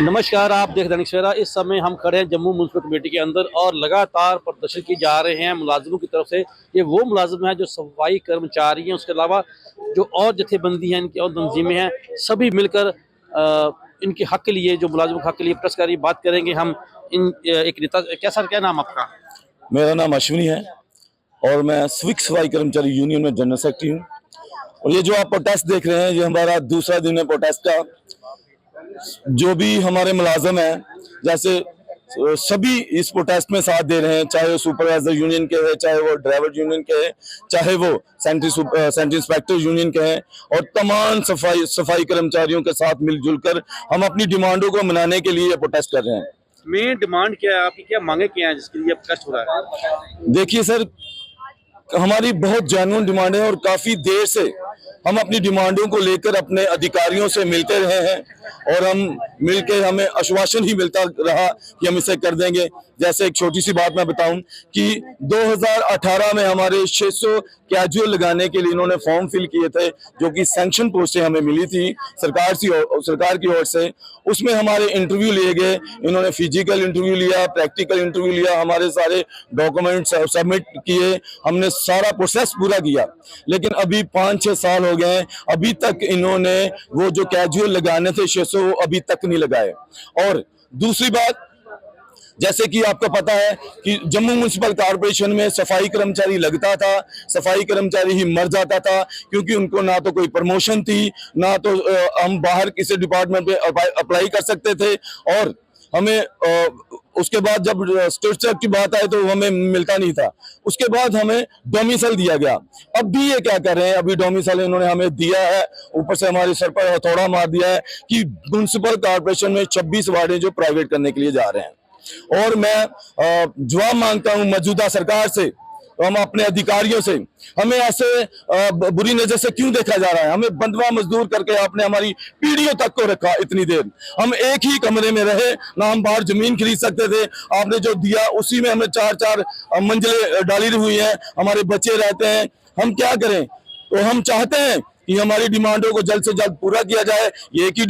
नमस्कार, आप देख दैनिक सवेरा। इस समय हम खड़े हैं जम्मू म्युनिसिपल कमेटी के अंदर और लगातार प्रदर्शन किए जा रहे हैं मुलाजिमों की तरफ से। ये वो मुलाजिम हैं जो सफाई कर्मचारी हैं, उसके अलावा जो और जथेबंदी हैं, इनकी और तंजीमें हैं, सभी मिलकर इनके हक के लिए, जो मुलाजिमों के हक के लिए प्रेस कर बात करेंगे हम। एक नेता, क्या सर, क्या नाम आपका? मेरा नाम अश्विनी है और मैं स्विक सफाई कर्मचारी यूनियन में जनरल सेक्रेटरी हूँ। और ये जो आप प्रोटेस्ट देख रहे हैं, ये हमारा दूसरा दिन है प्रोटेस्ट का। जो भी हमारे मुलाजम हैं, जैसे सभी इस प्रोटेस्ट में साथ दे रहे हैं, चाहे वो सुपरवाइजर यूनियन के हैं, चाहे वो ड्राइवर यूनियन के हैं, चाहे वो सेंट्री इंस्पेक्टर यूनियन के हैं, और तमाम सफाई कर्मचारियों के साथ मिलजुल कर हम अपनी डिमांडों को मनाने के लिए प्रोटेस्ट कर रहे हैं। मेन डिमांड क्या है आपकी? क्या मांगे क्या है जिसके लिए प्रोटेस्ट हो रहा है? देखिए सर, हमारी बहुत जेन्युइन डिमांड है और काफी देर से हम अपनी डिमांडों को लेकर अपने अधिकारियों से मिलते रहे हैं और हम मिलकर हमें आश्वासन ही मिलता रहा कि हम इसे कर देंगे। जैसे एक छोटी सी बात मैं बताऊं कि 2018 में हमारे 600 कैजुअल लगाने के लिए इन्होंने फॉर्म फिल किए थे, जो कि सैंक्शन पोस्टें हमें मिली थी सरकार की ओर से। उसमें हमारे इंटरव्यू लिए गए, इन्होंने फिजिकल इंटरव्यू लिया, प्रैक्टिकल इंटरव्यू लिया, हमारे सारे डॉक्यूमेंट्स सबमिट किए, हमने सारा प्रोसेस पूरा किया। लेकिन अभी 5-6 साल हो गए, अभी तक इन्होंने वो जो कैजुअल लगाने थे 600, अभी तक नहीं लगाए। और दूसरी बात, जैसे कि आपको पता है कि जम्मू म्युनिसिपल कॉर्पोरेशन में सफाई कर्मचारी लगता था, सफाई कर्मचारी ही मर जाता था, क्योंकि उनको ना तो कोई प्रमोशन थी, ना तो हम बाहर किसी डिपार्टमेंट पे अप्लाई कर सकते थे। और हमें उसके बाद जब स्ट्रक्चर की बात आए तो हमें मिलता नहीं था। उसके बाद हमें डोमिसाइल दिया गया। अब भी ये क्या कर रहे हैं, अभी डोमिसाइल इन्होंने हमें दिया है, ऊपर से हमारे सर पर हथौड़ा मार दिया है कि म्युनिसिपल कॉर्पोरेशन में 26 वार्डें जो प्राइवेट करने के लिए जा रहे हैं। और मैं जवाब मांगता हूं मौजूदा सरकार से, हम अपने अधिकारियों से, हमें ऐसे बुरी नजर से क्यों देखा जा रहा है? हमें बंधवा मजदूर करके आपने हमारी पीढ़ियों तक को रखा इतनी देर। हम एक ही कमरे में रहे, ना हम बाहर जमीन खरीद सकते थे, आपने जो दिया उसी में हमें 4-4 मंजिलें डाली हुई हैं, हमारे बच्चे रहते हैं, हम क्या करें? तो हम चाहते हैं कि हमारी डिमांडों को जल्द से जल्द पूरा किया जाए। ये एक ही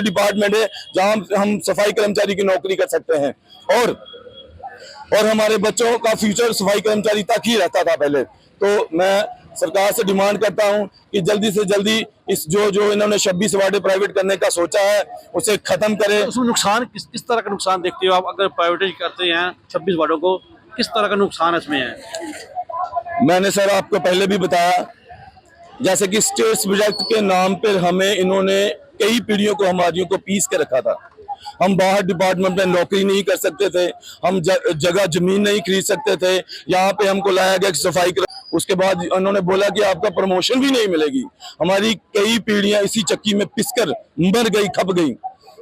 डिपार्टमेंट है जहां हम सफाई कर्मचारी की नौकरी कर सकते हैं, और हमारे बच्चों का फ्यूचर सफाई कर्मचारी तक ही रहता था पहले। तो मैं सरकार से डिमांड करता हूं कि जल्दी से जल्दी इस जो इन्होंने 26 वार्डे प्राइवेट करने का सोचा है उसे खत्म करें। उसमें नुकसान किस तरह का नुकसान देखते हो आप? अगर प्राइवेटाइज करते हैं 26 वार्डों को, किस तरह का नुकसान इसमें है? मैंने सर आपको पहले भी बताया, जैसे कि स्टेट्स प्रोजेक्ट के नाम पर हमें इन्होंने कई पीढ़ियों को, हमारियों को पीस के रखा था। हम बाहर डिपार्टमेंट में नौकरी नहीं कर सकते थे, हम जगह जमीन नहीं खरीद सकते थे। यहाँ पे हमको लाया गया कि सफाई कर, उसके बाद उन्होंने बोला कि आपका प्रमोशन भी नहीं मिलेगी। हमारी कई पीढ़ियां इसी चक्की में पिसकर मर गई, खप गई।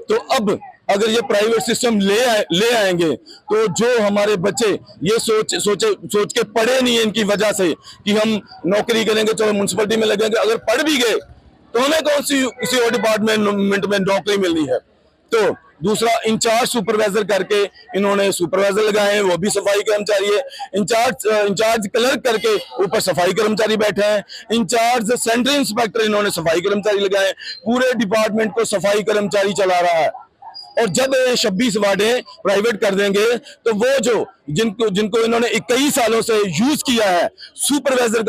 तो अब अगर ये प्राइवेट सिस्टम ले आएंगे तो जो हमारे बच्चे ये सोच के पढ़े नहीं है इनकी वजह से कि हम नौकरी करेंगे, चलो म्युनिसिपलिटी में लगेंगे, अगर पढ़ भी गए तो हमें कौन सी किसी और डिपार्टमेंट में नौकरी मिलनी है? तो दूसरा, इंचार्ज सुपरवाइजर करके इन्होंने सुपरवाइजर लगाए हैं, वो भी सफाई कर्मचारी है। इंचार्ज क्लर्क करके ऊपर सफाई कर्मचारी बैठे हैं। इंचार्ज सेंट्रल इंस्पेक्टर इन्होंने सफाई कर्मचारी लगाए। पूरे डिपार्टमेंट को सफाई कर्मचारी चला रहा है। और जब 26 वार्डें प्राइवेट कर देंगे तो वो जो जिनको इन्होंने 21 सालों से यूज किया है सुपरवाइजर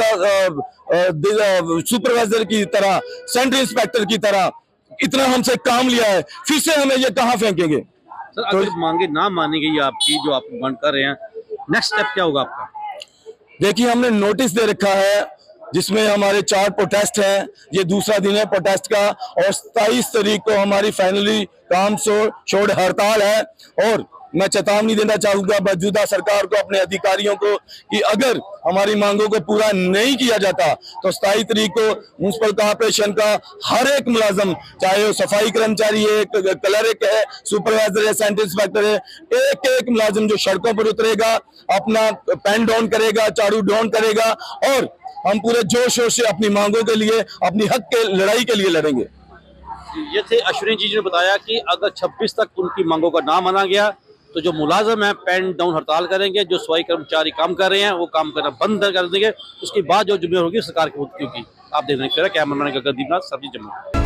की तरह, सेंट्रल इंस्पेक्टर की तरह, इतना हमसे काम लिया है, फिर से हमें ये कहां फेंकेंगे? सर, अगर मांगे ना मानी गई आपकी, जो आप मांग कर रहे हैं, नेक्स्ट स्टेप क्या होगा आपका? देखिए, हमने नोटिस दे रखा है जिसमें हमारे 4 प्रोटेस्ट हैं। ये दूसरा दिन है प्रोटेस्ट का, और 27 तारीख को हमारी फाइनली काम छोड़ हड़ताल है। और मैं चेतावनी देना चाहूंगा मौजूदा सरकार को, अपने अधिकारियों को, कि अगर हमारी मांगों को पूरा नहीं किया जाता तो 27 तारीख को म्युनिसिपल कॉर्पोरेशन का हर एक मुलाजम, चाहे वो सफाई कर्मचारी है, क्लर्क है, सुपरवाइजर है, सेंट्रल इंस्पेक्टर है, एक मुलाजिम जो सड़कों पर उतरेगा, अपना पेन डाउन करेगा, झाड़ू डाउन करेगा, और हम पूरे जोश शोर से अपनी मांगों के लिए, अपनी हक के लड़ाई के लिए लड़ेंगे। ये थे अश्विनी जी ने बताया कि अगर 26 तक उनकी मांगों का ना माना गया तो जो मुलाजम है पेन डाउन हड़ताल करेंगे। जो सफाई कर्मचारी काम कर रहे हैं वो काम करना बंद कर देंगे। उसके बाद जो जिम्मेदारी होगी सरकार की। आप देख रहे हैं कैमरामैन गगनदीप नाथ, सब्जी जम्मू।